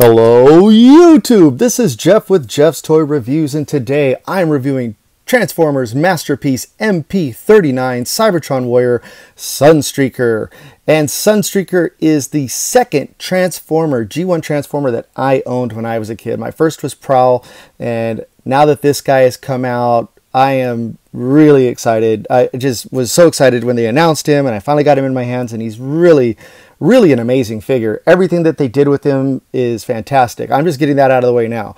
Hello YouTube, this is Jeff with Jeff's Toy Reviews, and today I'm reviewing Transformers Masterpiece MP-39 Cybertron Warrior Sunstreaker. And Sunstreaker is the second Transformer, G1 Transformer that I owned when I was a kid. My first was Prowl, and now that this guy has come out, I am really excited. I just was so excited when they announced him, and I finally got him in my hands, and he's really an amazing figure. Everything that they did with him is fantastic. I'm just getting that out of the way now.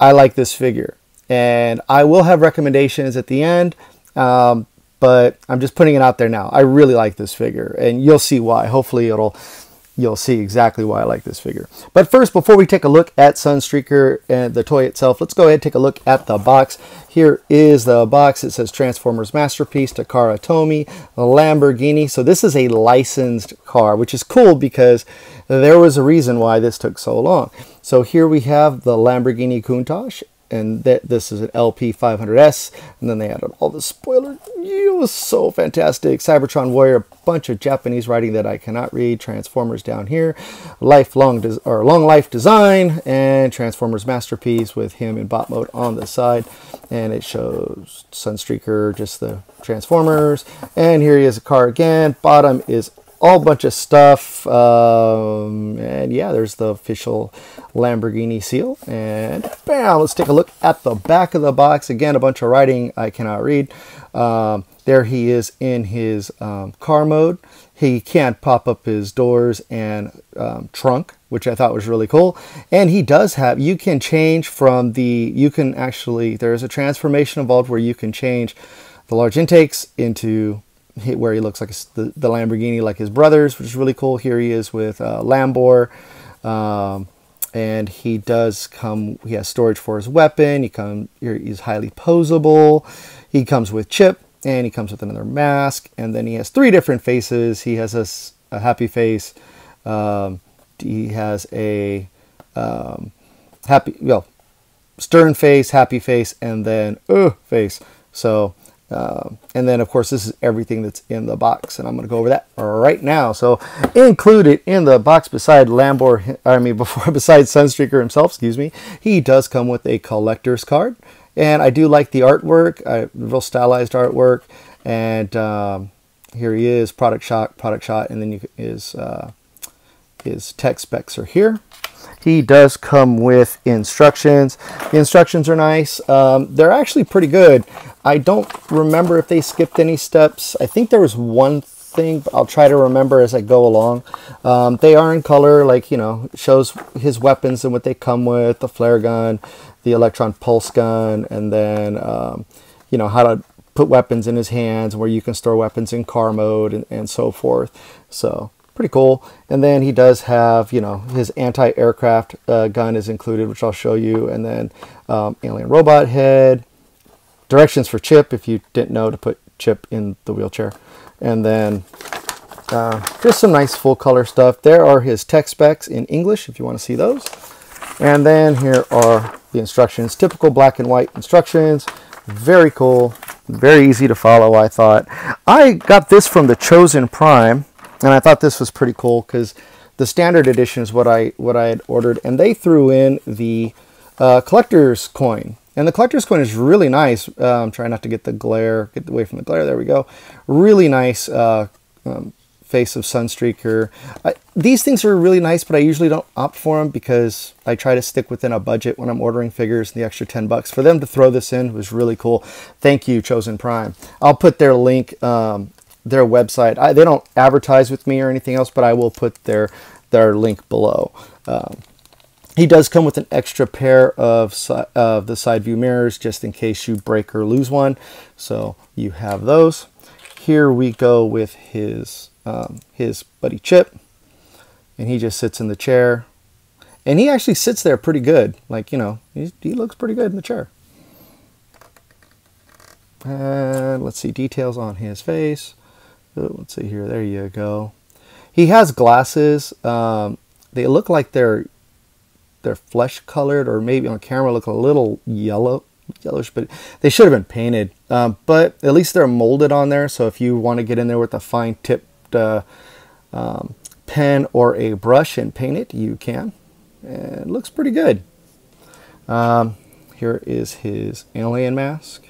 I like this figure, and I will have recommendations at the end, but I'm just putting it out there now. I really like this figure, and you'll see why. Hopefully you'll see exactly why I like this figure. But first, before we take a look at Sunstreaker and the toy itself, let's go ahead and take a look at the box. Here is the box. It says Transformers Masterpiece, Takara Tomy, Lamborghini. So this is a licensed car, which is cool because there was a reason why this took so long. So here we have the Lamborghini Countach, and this is an LP 500S, and then they added all the spoilers. It was so fantastic. Cybertron Warrior, a bunch of Japanese writing that I cannot read. Transformers down here, long life design, and Transformers Masterpiece with him in bot mode on the side, and it shows Sunstreaker, just the Transformers, and here he is, a car again. Bottom is all bunch of stuff, and yeah, there's the official Lamborghini seal, and bam, let's take a look at the back of the box. Again, a bunch of writing I cannot read. There he is in his car mode. He can pop up his doors and trunk, which I thought was really cool. And he does have, you can change from the, there's a transformation involved where you can change the large intakes into where he looks like the Lamborghini like his brothers, which is really cool. Here he is with Lambor, and he has storage for his weapon. He's highly posable. He comes with chip, and he comes with another mask, and then he has 3 different faces. He has a happy face. He has a stern face, happy face, and then face. So and then of course this is everything that's in the box, and I'm going to go over that right now. So included in the box beside besides Sunstreaker himself, excuse me, he does come with a collector's card, and I do like the artwork, real stylized artwork. And here he is, product shot, and then his tech specs are here. He does come with instructions. The instructions are nice. They're actually pretty good. I don't remember if they skipped any steps. I think there was one thing, but I'll try to remember as I go along. They are in color, like, shows his weapons and what they come with, the flare gun, the electron pulse gun, and then, how to put weapons in his hands, where you can store weapons in car mode, and so forth. So pretty cool. And then he does have, his anti-aircraft gun is included, which I'll show you. And then alien robot head, directions for Chip, if you didn't know to put Chip in the wheelchair. And then just some nice full color stuff. There are his tech specs in English, if you want to see those. And then here are the instructions, typical black and white instructions. Very cool, very easy to follow, I thought. I got this from the Chosen Prime, and I thought this was pretty cool because the standard edition is what I had ordered, and they threw in the collector's coin. And the collector's coin is really nice. I'm trying not to get away from the glare. There we go. Really nice face of Sunstreaker. These things are really nice, but I usually don't opt for them because I try to stick within a budget when I'm ordering figures. The extra $10 for them to throw this in was really cool. Thank you, Chosen Prime. I'll put their link, their website. They don't advertise with me or anything else, but I will put their link below. He does come with an extra pair of the side view mirrors, just in case you break or lose one. So you have those. Here we go with his buddy Chip, and he just sits in the chair, and he actually sits there pretty good. Like, he looks pretty good in the chair. And let's see details on his face. Let's see here. There you go. He has glasses. They look like they're flesh colored, or maybe on camera look a little yellowish, but they should have been painted. But at least they're molded on there, so if you want to get in there with a fine tipped pen or a brush and paint it, you can. and it looks pretty good. Here is his alien mask.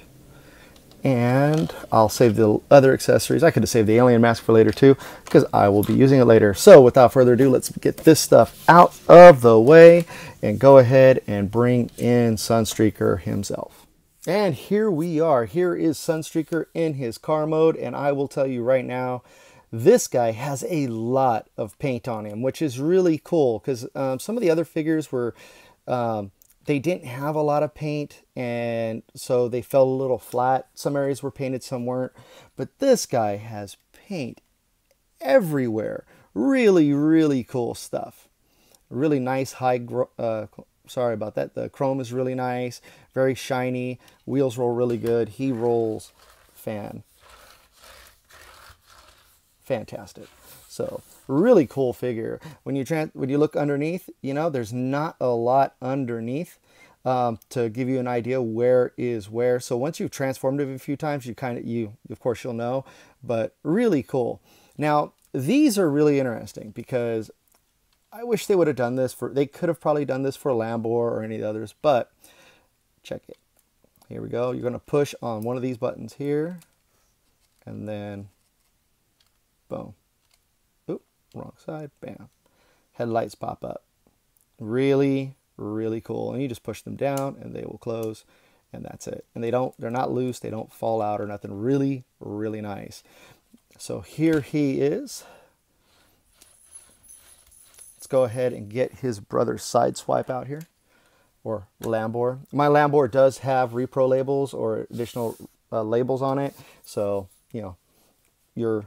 And I'll save the other accessories. I could have saved the alien mask for later too, because I will be using it later. So without further ado, let's get this stuff out of the way and go ahead and bring in Sunstreaker himself. And here we are. Here is Sunstreaker in his car mode, and I will tell you right now, this guy has a lot of paint on him, which is really cool, because some of the other figures were they didn't have a lot of paint, and so they felt a little flat. Some areas were painted, some weren't. But this guy has paint everywhere. Really, really cool stuff. Really nice sorry about that. The chrome is really nice, very shiny. Wheels roll really good. He rolls fantastic. So really cool figure. When you look underneath, you know, there's not a lot underneath to give you an idea where is where. So once you've transformed it a few times, of course you'll know, but really cool. Now, these are really interesting because I wish they would have done this they could have probably done this for Lambor or any of the others, but check it. Here we go. You're going to push on one of these buttons here, and then boom. Oop, wrong side. Bam. Headlights pop up. Really, really cool. And you just push them down and they will close, and that's it. And they're not loose, they don't fall out or nothing. Really, really nice. So here he is. Let's go ahead and get his brother's side swipe out here, or Lambor. My Lambor does have repro labels or additional labels on it, so you know your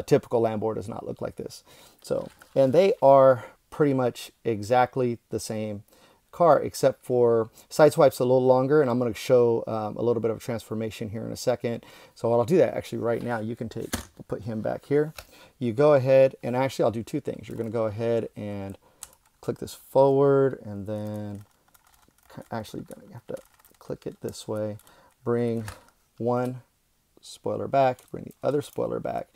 typical Lambor does not look like this. So, and they are pretty much exactly the same car, except for sideswipe's a little longer, and I'm going to show a little bit of a transformation here in a second. So I'll do that actually right now. You can put him back here. You go ahead, and actually I'll do two things. You're going to go ahead and click this forward, and then actually going to have to click it this way. Bring one spoiler back, bring the other spoiler back.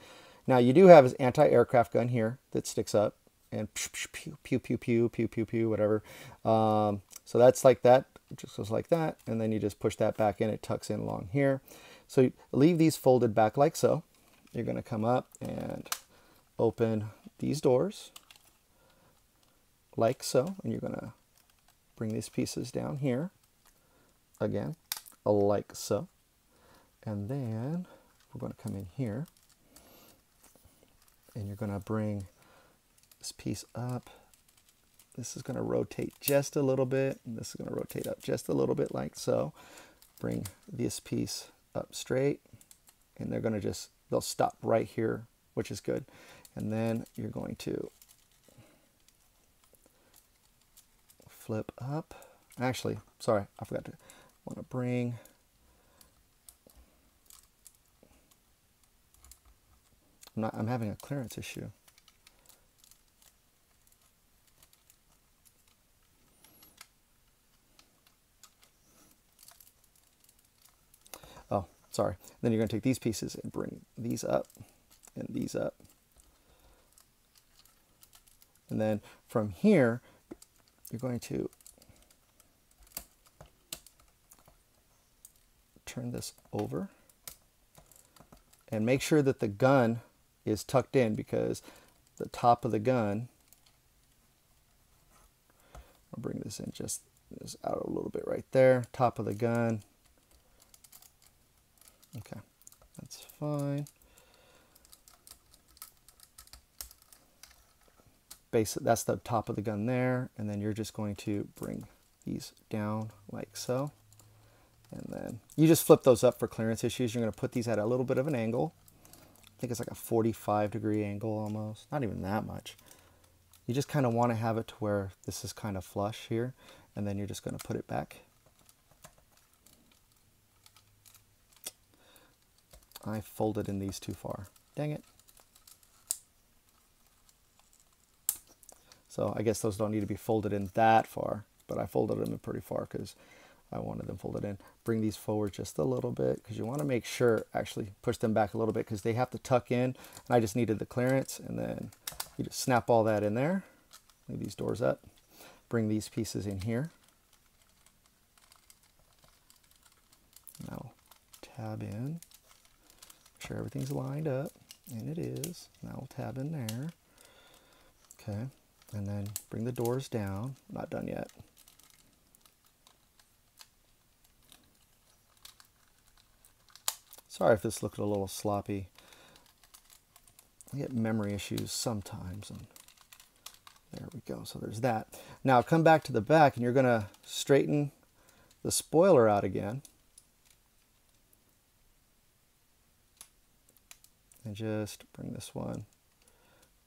Now you do have his anti-aircraft gun here that sticks up, and pew, pew, pew, pew, pew, pew, pew, whatever. So that's like that. It just goes like that, and then you just push that back in. It tucks in along here. So you leave these folded back like so. You're going to come up and open these doors like so, and you're going to bring these pieces down here again, like so. And then we're going to come in here, and you're going to bring this piece up. This is going to rotate just a little bit, and this is going to rotate up just a little bit like so. Bring this piece up straight, and they'll stop right here, which is good. And then you're going to flip up. Actually, sorry, I forgot to want to bring I'm having a clearance issue. Oh, sorry. Then you're going to take these pieces and bring these up and these up. And then from here, you're going to turn this over and make sure that the gun is tucked in, because the top of the gun, I'll bring this in just this out a little bit right there, top of the gun. Okay, that's fine. That's the top of the gun there, and then you're just going to bring these down like so. And then you just flip those up for clearance issues. You're going to put these at a little bit of an angle. I think it's like a 45-degree angle almost. Not even that much. You just kind of want to have it to where this is kind of flush here. And then you're just going to put it back. I folded in these too far. Dang it. So I guess those don't need to be folded in that far, but I folded them in pretty far because I wanted them folded in. Bring these forward just a little bit, because you want to make sure, actually push them back a little bit, because they have to tuck in, and I just needed the clearance. And then you just snap all that in there. Leave these doors up. bring these pieces in here. Now tab in, make sure everything's lined up, and it is. Now we'll tab in there. Okay, and then bring the doors down. Not done yet. Sorry if this looked a little sloppy. I get memory issues sometimes, and there we go. So there's that. Now come back to the back, and you're going to straighten the spoiler out again. And just bring this one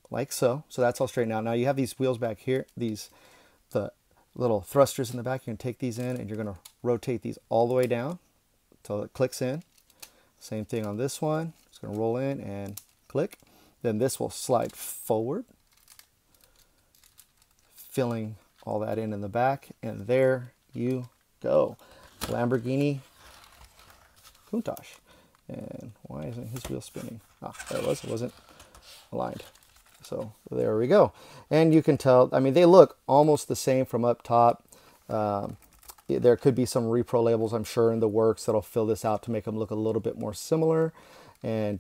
like so. So that's all straightened out. Now you have these wheels back here, the little thrusters in the back. You can take these in, and you're going to rotate these all the way down until it clicks in. Same thing on this one. It's going to roll in and click. Then this will slide forward, filling all that in the back. And there you go. Lamborghini Countach. And why isn't his wheel spinning? Ah, there it was. It wasn't aligned. So there we go. And you can tell, I mean, they look almost the same from up top. There could be some repro labels, I'm sure, in the works that'll fill this out to make them look a little bit more similar. And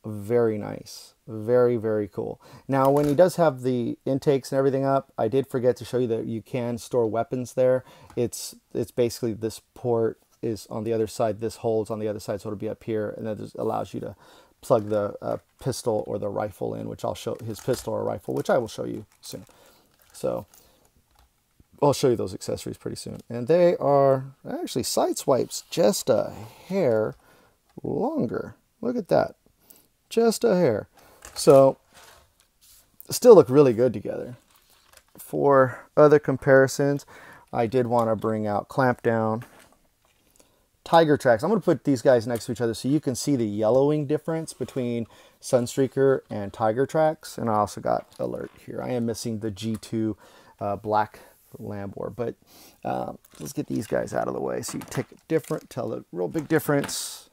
very nice. Very, very cool. Now, when he does have the intakes and everything up, I did forget to show you that you can store weapons there. It's basically this port is on the other side, this hole's on the other side, so it'll be up here, and that just allows you to plug the pistol or the rifle in, which I'll show, his pistol or rifle, which I will show you soon. So I'll show you those accessories pretty soon. And they are actually side swipes just a hair longer. Look at that. Just a hair. So still look really good together. For other comparisons, I did want to bring out Clamp Down, Tiger Tracks. I'm going to put these guys next to each other so you can see the yellowing difference between Sunstreaker and Tiger Tracks. And I also got Alert here. I am missing the G2 black Lambor, but let's get these guys out of the way so you take it different, tell a real big difference.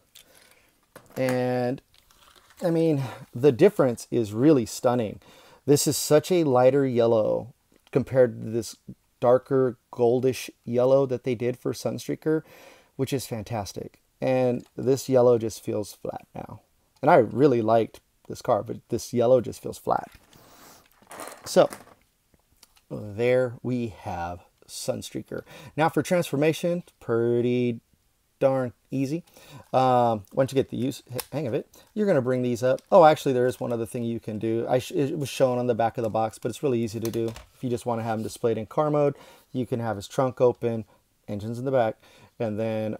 And I mean, the difference is really stunning. This is such a lighter yellow compared to this darker goldish yellow that they did for Sunstreaker, which is fantastic. And this yellow just feels flat now. And I really liked this car, but this yellow just feels flat. So there we have Sunstreaker. Now for transformation, pretty darn easy. Once you get the hang of it, you're going to bring these up. Oh, actually, there is one other thing you can do. It was shown on the back of the box, but it's really easy to do. If you just want to have him displayed in car mode, you can have his trunk open, engines in the back, and then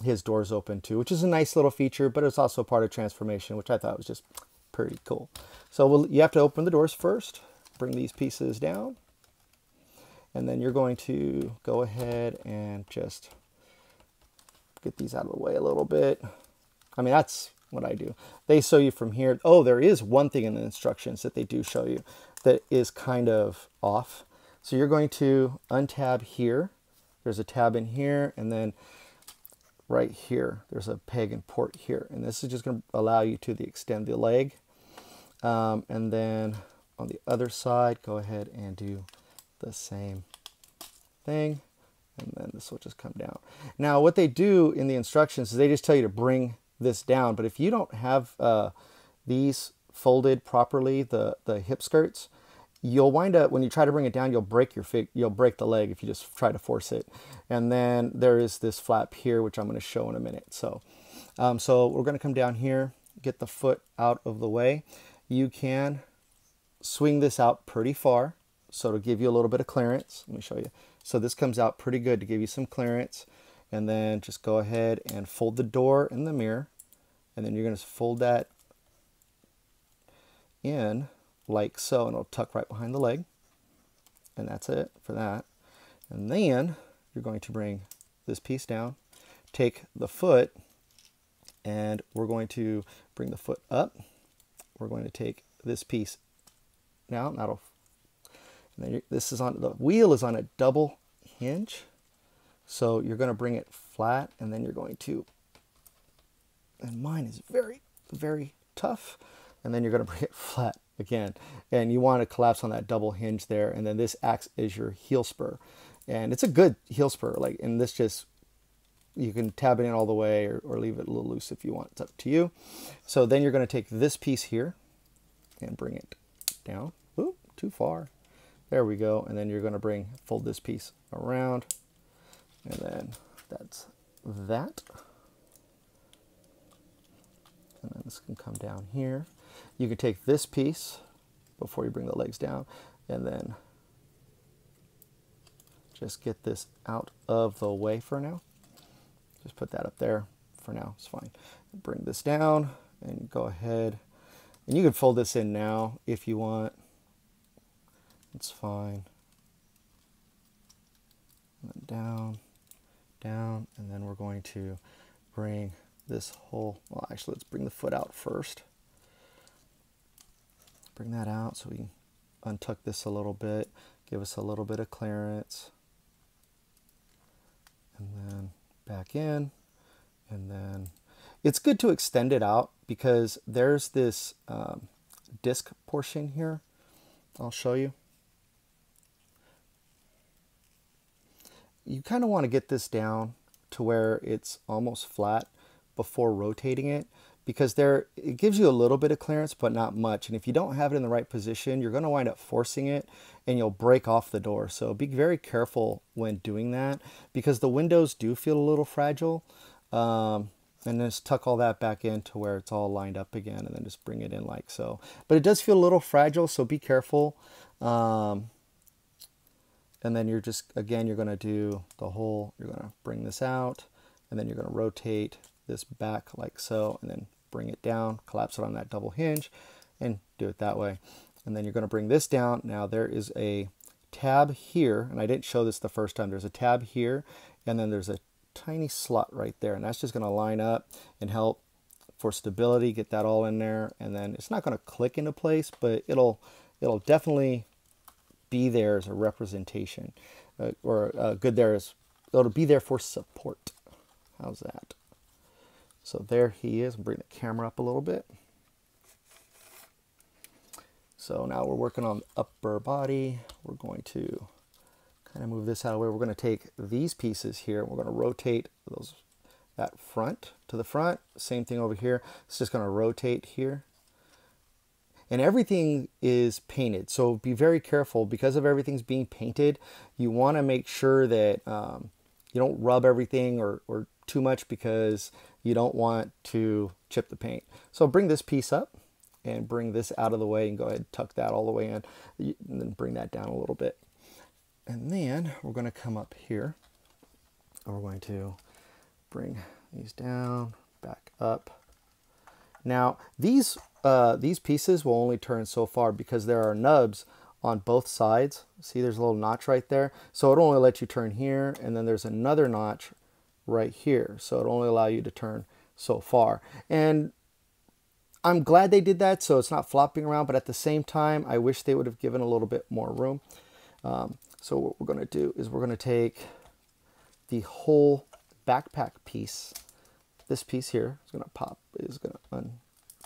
his doors open too, which is a nice little feature, but it's also part of transformation, which I thought was just pretty cool. So you have to open the doors first, bring these pieces down, and then you're going to go ahead and just get these out of the way a little bit. I mean, that's what I do. They show you from here. Oh, there is one thing in the instructions that they do show you that is kind of off. So you're going to untab here. There's a tab in here, and then right here, there's a peg and port here. And this is just going to allow you to extend the leg. And then on the other side, go ahead and do the same thing. And then this will just come down. Now, what they do in the instructions is they just tell you to bring this down. But if you don't have these folded properly, the hip skirts, you'll wind up, when you try to bring it down, you'll break the leg if you just try to force it. And then there is this flap here, which I'm going to show in a minute. So we're going to come down here, get the foot out of the way. You can swing this out pretty far, so it'll give you a little bit of clearance. Let me show you. So this comes out pretty good to give you some clearance. And then just go ahead and fold the door and the mirror. And then you're going to fold that in like so, and it'll tuck right behind the leg. And that's it for that. And then you're going to bring this piece down, take the foot, and we're going to bring the foot up. We're going to take this piece down. And then this is on, the wheel is on a double hinge. So you're going to bring it flat, and then you're going to, and mine is very, very tough. and then you're going to bring it flat again. And you want to collapse on that double hinge there, and then this acts as your heel spur. And it's a good heel spur, like, and this just, you can tab it in all the way or leave it a little loose if you want. It's up to you. So then you're going to take this piece here and bring it down. Oop, too far. There we go. And then you're going to fold this piece around, and then that's that. And then this can come down here. You can take this piece before you bring the legs down, and then just get this out of the way for now. Just put that up there for now, it's fine. Bring this down and go ahead. And you can fold this in now if you want. It's fine. And then down, down, and then we're going to bring this whole, well, actually, let's bring the foot out first. Bring that out so we can untuck this a little bit, give us a little bit of clearance. And then back in, and then it's good to extend it out because there's this disc portion here. I'll show you. You kind of want to get this down to where it's almost flat before rotating it, because it gives you a little bit of clearance but not much, and if you don't have it in the right position, you're going to wind up forcing it and you'll break off the door. So be very careful when doing that, because the windows do feel a little fragile. And then just tuck all that back in to where it's all lined up again, and then just bring it in like so. But it does feel a little fragile, so be careful. And then you're just, again, you're going to do the whole, you're going to bring this out, and then you're going to rotate this back like so, and then bring it down, collapse it on that double hinge, and do it that way. And then you're going to bring this down. Now there is a tab here, and I didn't show this the first time. There's a tab here, and then there's a tiny slot right there, and that's just going to line up and help for stability, get that all in there. And then it's not going to click into place, but it'll definitely be there as a representation, or good there is, it'll be there for support. How's that? So there he is. Bring the camera up a little bit. So now we're working on the upper body. We're going to kind of move this out of the way. We're going to take these pieces here. We're going to rotate that front to the front. Same thing over here. It's just going to rotate here. And everything is painted, so be very careful. Because of everything's being painted, you want to make sure that you don't rub everything or too much, because you don't want to chip the paint. So bring this piece up and bring this out of the way, and go ahead and tuck that all the way in, and then bring that down a little bit. And then we're going to come up here, and we're going to bring these down, back up. Now these pieces will only turn so far because there are nubs on both sides. See, there's a little notch right there, so it'll only let you turn here, and then there's another notch right here, so it'll only allow you to turn so far. And I'm glad they did that, so it's not flopping around, but at the same time, I wish they would have given a little bit more room. So what we're going to do is we're going to take the whole backpack piece. This piece here is going to pop, is going to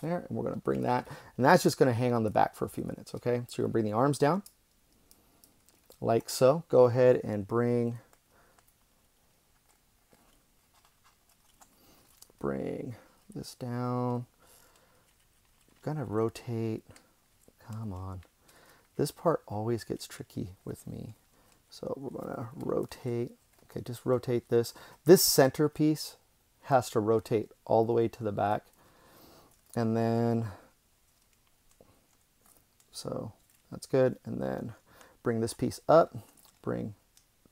there, and we're going to bring that, and that's just going to hang on the back for a few minutes. Okay, so you're going to bring the arms down like so. Go ahead and bring this down. Gonna rotate. Come on, this part always gets tricky with me, so we're gonna rotate. Okay, just rotate this. This center piece has to rotate all the way to the back, and then so that's good. And then bring this piece up, bring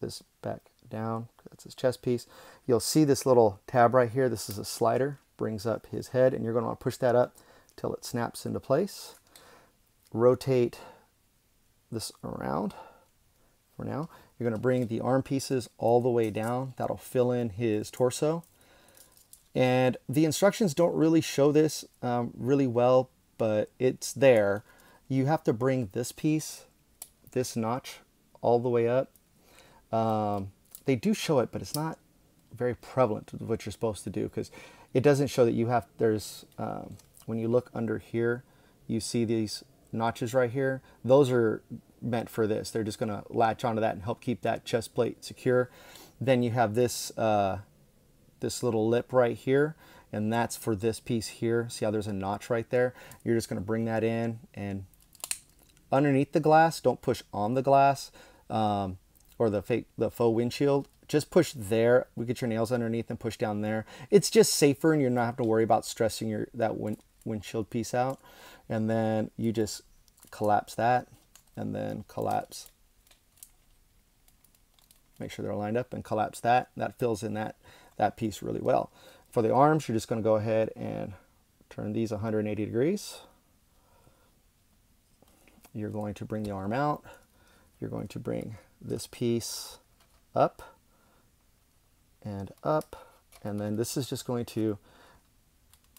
this back down. That's his chest piece. You'll see this little tab right here. This is a slider, brings up his head, and you're going to want to push that up till it snaps into place. Rotate this around for now. You're going to bring the arm pieces all the way down. That'll fill in his torso. And the instructions don't really show this really well, but it's there. You have to bring this piece, this notch, all the way up. They do show it, but it's not very prevalent of what you're supposed to do, because it doesn't show that you have, there's, when you look under here, you see these notches right here. Those are meant for this. They're just going to latch onto that and help keep that chest plate secure. Then you have this this little lip right here, and that's for this piece here. See how there's a notch right there? You're just going to bring that in and underneath the glass. Don't push on the glass or the faux windshield. Just push there. We get your nails underneath and push down there. It's just safer, and you're not having to worry about stressing that windshield piece out. And then you just collapse that, and then collapse. Make sure they're lined up and collapse that. That fills in that piece really well. For the arms, you're just going to go ahead and turn these 180 degrees. You're going to bring the arm out. You're going to bring this piece up and up, and then this is just going to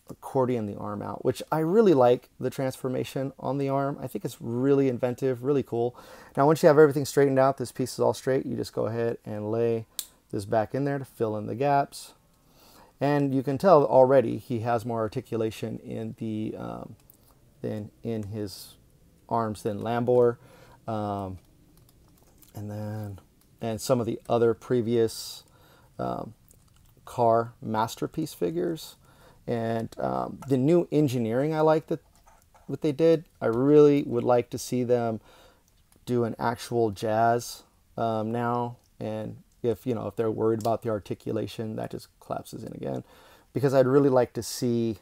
accordion the arm out, which I really like the transformation on the arm. I think it's really inventive, really cool. Now once you have everything straightened out, this piece is all straight, you just go ahead and lay this back in there to fill in the gaps. And you can tell already he has more articulation in the than in his arms than Lambor, and some of the other previous car masterpiece figures. And the new engineering, I like what they did. I really would like to see them do an actual jazz now. And if they're worried about the articulation, that just collapses in again. Because I'd really like to see,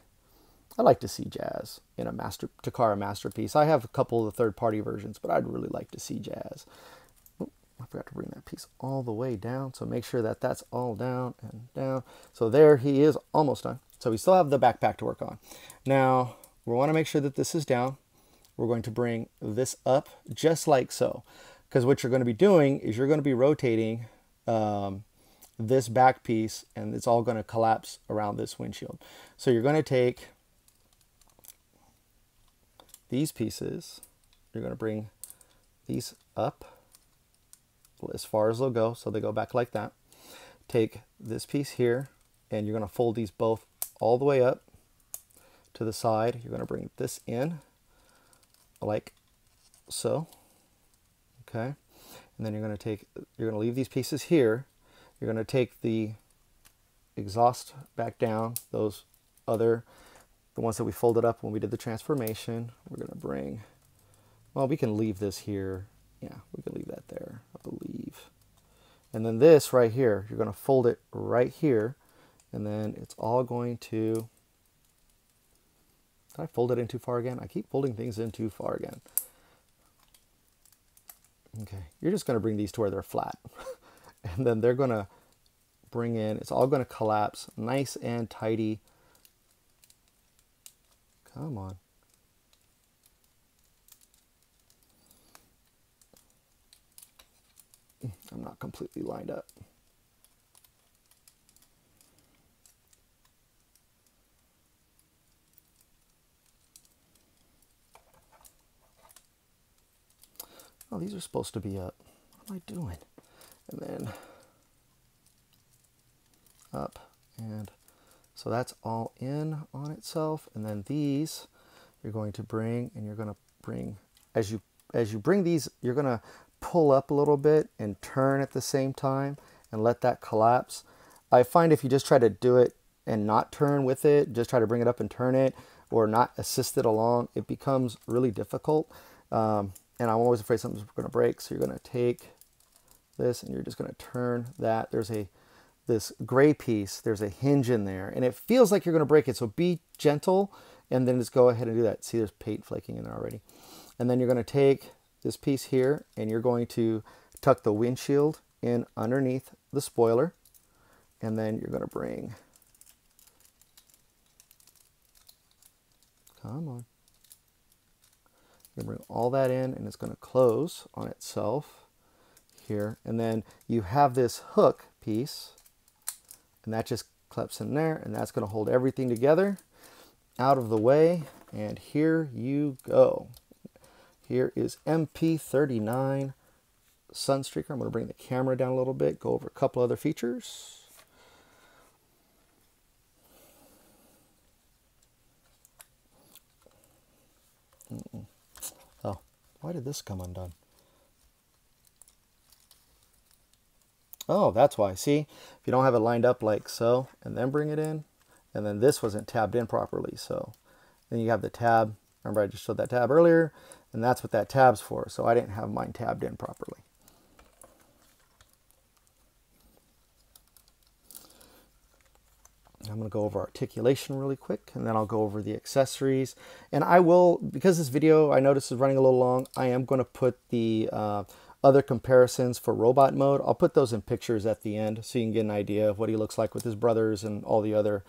I like to see jazz in a Takara masterpiece. I have a couple of the third-party versions, but I'd really like to see jazz. I forgot to bring that piece all the way down, so make sure that that's all down and down. So there he is, almost done. So we still have the backpack to work on. Now, we want to make sure that this is down. We're going to bring this up just like so. Because what you're going to be doing is you're going to be rotating this back piece, and it's all going to collapse around this windshield. So you're going to take these pieces, you're going to bring these up as far as they'll go, so they go back like that. Take this piece here, and you're going to fold these both all the way up to the side. You're going to bring this in like so. Okay, and then you're going to leave these pieces here. You're going to take the exhaust back down, the ones that we folded up when we did the transformation. We're going to bring, well, we can leave this here. Yeah, we can leave that there, I believe. And then this right here, you're going to fold it right here, and then it's all going to, did I fold it in too far again? I keep folding things in too far again. Okay, you're just going to bring these to where they're flat. And then they're going to bring in, it's all going to collapse nice and tidy. Come on. I'm not completely lined up. Oh, these are supposed to be up. What am I doing? And then up, and so that's all in on itself. And then these you're going to bring, and you're going to bring, as you bring these, you're going to pull up a little bit and turn at the same time and let that collapse. I find if you just try to do it and not turn with it, just try to bring it up and turn it, or not assist it along, it becomes really difficult. And I'm always afraid something's going to break. So you're going to take this and you're just going to turn that. There's this gray piece, there's a hinge in there, and it feels like you're going to break it. So be gentle, and then just go ahead and do that. See, there's paint flaking in there already. And then you're going to take this piece here, and you're going to tuck the windshield in underneath the spoiler, and then you're going to bring, come on, you're going to bring all that in, and it's going to close on itself here. And then you have this hook piece, and that just clips in there, and that's going to hold everything together out of the way. And here you go. Here is MP-39 Sunstreaker. I'm going to bring the camera down a little bit, go over a couple other features. Oh, why did this come undone? Oh, that's why. See, if you don't have it lined up like so, and then bring it in, and then this wasn't tabbed in properly, so then you have the tab. Remember I just showed that tab earlier, and that's what that tab's for, so I didn't have mine tabbed in properly. I'm going to go over articulation really quick, and then I'll go over the accessories. And I will, because this video I noticed is running a little long, I am going to put the other comparisons for robot mode. I'll put those in pictures at the end so you can get an idea of what he looks like with his brothers and all the other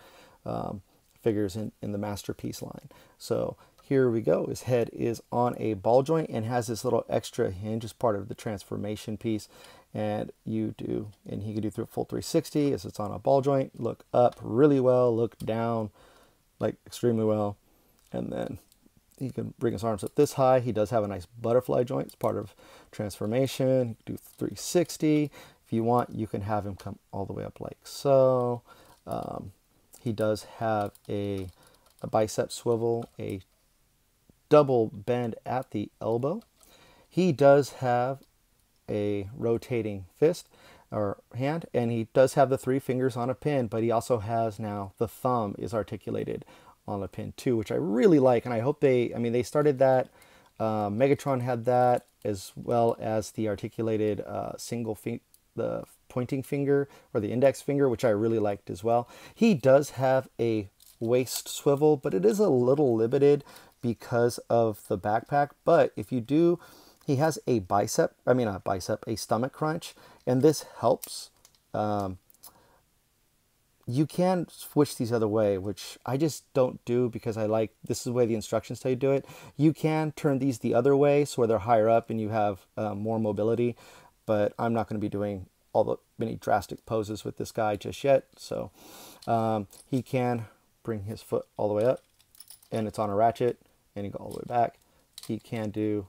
figures in the Masterpiece line. So here we go. His head is on a ball joint and has this little extra hinge as part of the transformation piece. And he can do through a full 360 as it's on a ball joint. Look up really well, look down like extremely well. And then he can bring his arms up this high. He does have a nice butterfly joint. It's part of transformation. Do 360. If you want, you can have him come all the way up like so. He does have a bicep swivel, a double bend at the elbow. He does have a rotating fist or hand, and he does have the 3 fingers on a pin, but he also has now the thumb is articulated on a pin too, which I really like. And I hope they started that. Megatron had that, as well as the articulated the pointing finger or the index finger, which I really liked as well. He does have a waist swivel, but it is a little limited because of the backpack. But if you do, he has a a stomach crunch, and this helps. You can switch these other way, which I just don't do because this is the way the instructions tell you to do it. You can turn these the other way so where they're higher up and you have more mobility, but I'm not going to be doing all the many drastic poses with this guy just yet. So he can bring his foot all the way up, and it's on a ratchet, and he go all the way back. He can do,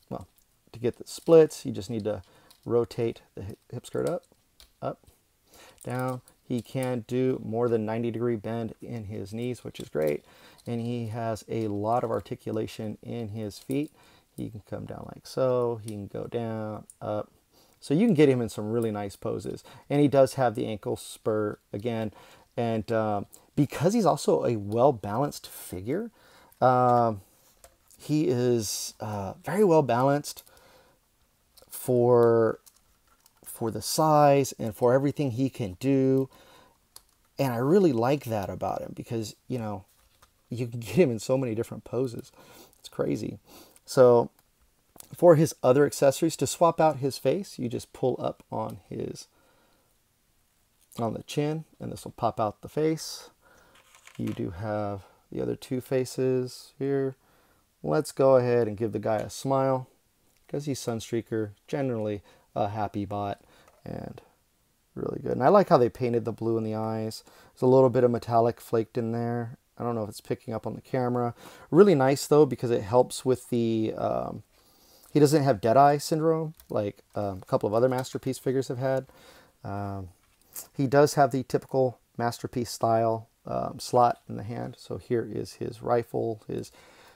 well, to get the splits, you just need to rotate the hip skirt up, down. He can do more than 90-degree bend in his knees, which is great. And he has a lot of articulation in his feet. He can come down like so. He can go down, up. So you can get him in some really nice poses. And he does have the ankle spur again. And because he's also a well-balanced figure, he is very well-balanced for the size and for everything he can do. And I really like that about him because, you can get him in so many different poses. It's crazy. So for his other accessories, to swap out his face, you just pull up on the chin, and this will pop out the face. You do have the other 2 faces here. Let's go ahead and give the guy a smile because he's Sunstreaker, generally a happy bot, and really good. And I like how they painted the blue in the eyes. There's a little bit of metallic flaked in there. I don't know if it's picking up on the camera. Really nice though, because it helps with the he doesn't have dead eye syndrome like a couple of other Masterpiece figures have had. He does have the typical Masterpiece style slot in the hand. So here is his rifle, his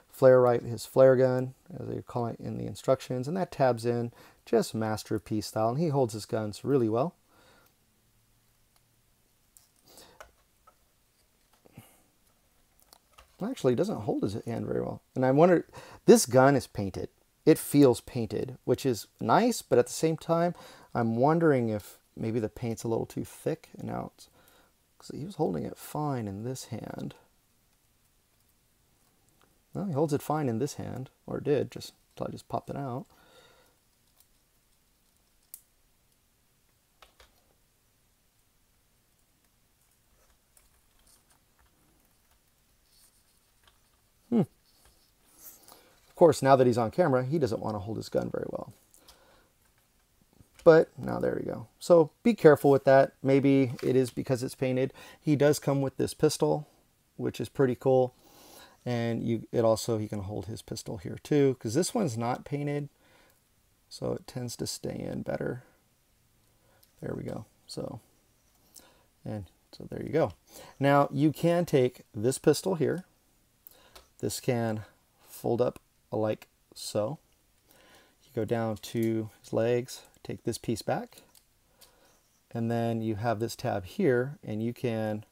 flare gun, as they call it in the instructions, and that tabs in just Masterpiece style, and he holds his guns really well. Actually, he doesn't hold his hand very well. And I wonder, this gun is painted. It feels painted, which is nice, but at the same time, I'm wondering if maybe the paint's a little too thick. And now it's, because he was holding it fine in this hand. Well, he holds it fine in this hand, or did, just until I just popped it out. Of course, now that he's on camera, he doesn't want to hold his gun very well. But now there we go. So be careful with that. Maybe it is because it's painted. He does come with this pistol, which is pretty cool. And he can hold his pistol here too, because this one's not painted, so it tends to stay in better. There we go. So there you go. Now you can take this pistol here. This can fold up like so. You go down to his legs, take this piece back, and then you have this tab here, and you can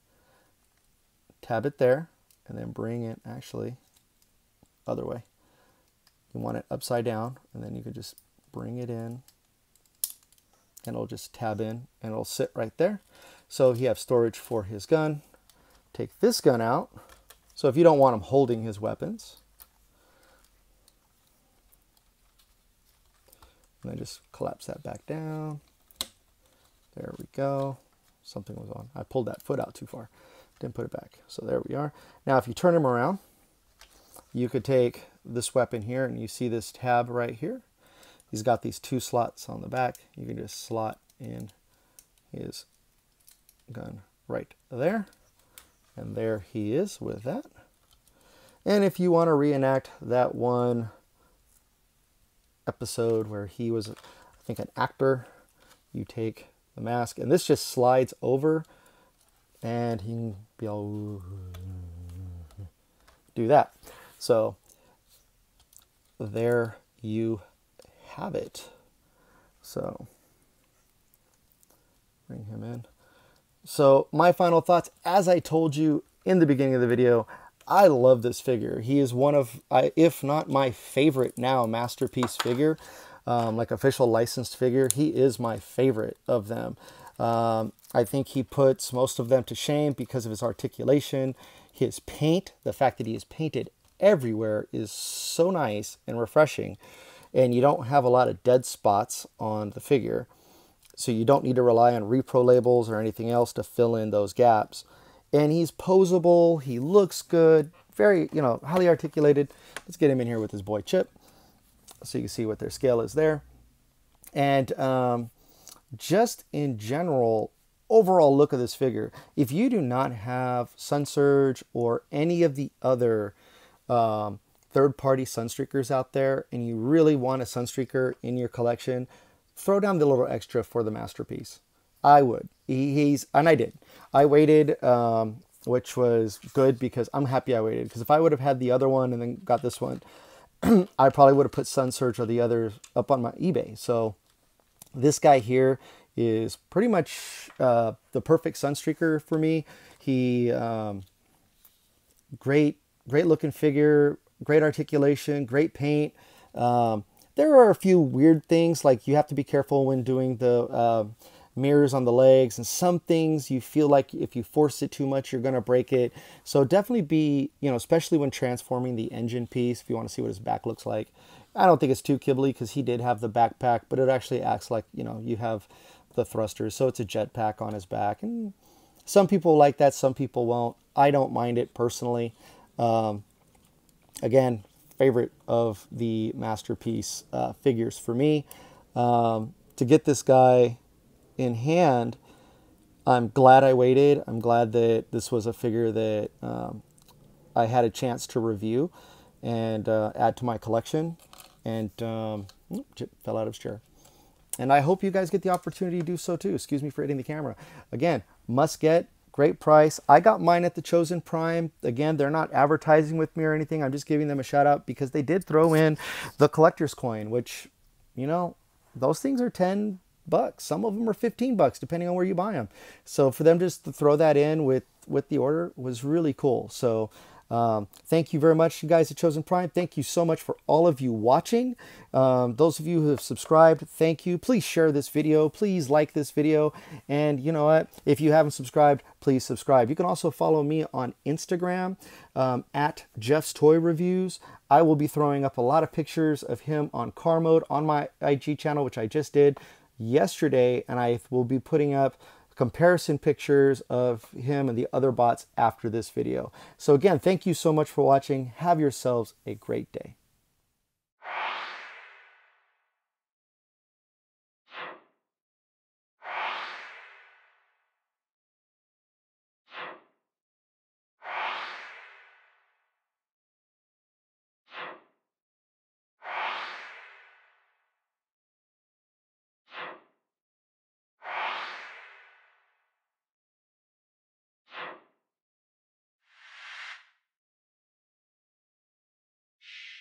tab it there and then bring it actually other way. You want it upside down, and then you can just bring it in, and it'll just tab in and it'll sit right there. So you have storage for his gun. Take this gun out. So if you don't want him holding his weapons, and then just collapse that back down. There we go. Something was on. I pulled that foot out too far. Didn't put it back. So there we are. Now if you turn him around, you could take this weapon here, and you see this tab right here. He's got these 2 slots on the back. You can just slot in his gun right there. And there he is with that. And if you want to reenact that one episode where he was, I think, an actor, you take the mask, and this just slides over, and he can be all do that. So there you have it. So bring him in. So my final thoughts, as I told you in the beginning of the video, I love this figure. He is one of, if not my favorite now, masterpiece figure, like official licensed figure. He is my favorite of them. I think he puts most of them to shame because of his articulation. His paint, the fact that he is painted everywhere, is so nice and refreshing. And you don't have a lot of dead spots on the figure. So you don't need to rely on repro labels or anything else to fill in those gaps. And he's posable. He looks good. Very, highly articulated. Let's get him in here with his boy Chip, so you can see what their scale is there. And just in general, overall look of this figure. If you do not have Sunsurge or any of the other third-party Sunstreakers out there, and you really want a Sunstreaker in your collection, throw down the little extra for the masterpiece. I would. And I did. I waited, which was good because I'm happy I waited. Because if I would have had the other one and then got this one, I probably would have put Sunsurge or the others up on my eBay. So this guy here is pretty much the perfect Sunstreaker for me. He, great looking figure, great articulation, great paint. There are a few weird things, like you have to be careful when doing the mirrors on the legs, and some things you feel like if you force it too much, you're going to break it. So definitely be, especially when transforming the engine piece, if you want to see what his back looks like. I don't think it's too kibbly because he did have the backpack, but it actually acts like, you have the thrusters. So it's a jetpack on his back. And some people like that, some people won't. I don't mind it personally. Again, favorite of the masterpiece figures for me. To get this guy in hand, I'm glad I waited. I'm glad that this was a figure that I had a chance to review and add to my collection. And Chip fell out of his chair. And I hope you guys get the opportunity to do so too. Excuse me for hitting the camera. Again, must get. Great price. I got mine at the Chosen Prime. Again, they're not advertising with me or anything. I'm just giving them a shout out because they did throw in the collector's coin, which, those things are $10. Some of them are $15, depending on where you buy them. So for them just to throw that in with the order was really cool. So thank you very much, you guys at Chosen Prime. Thank you so much for all of you watching. Those of you who have subscribed, thank you. Please share this video. Please like this video. And you know what? If you haven't subscribed, please subscribe. You can also follow me on Instagram at Jeff's Toy Reviews. I will be throwing up a lot of pictures of him on car mode on my IG channel, which I just did yesterday. And I will be putting up comparison pictures of him and the other bots after this video. So again, thank you so much for watching. Have yourselves a great day.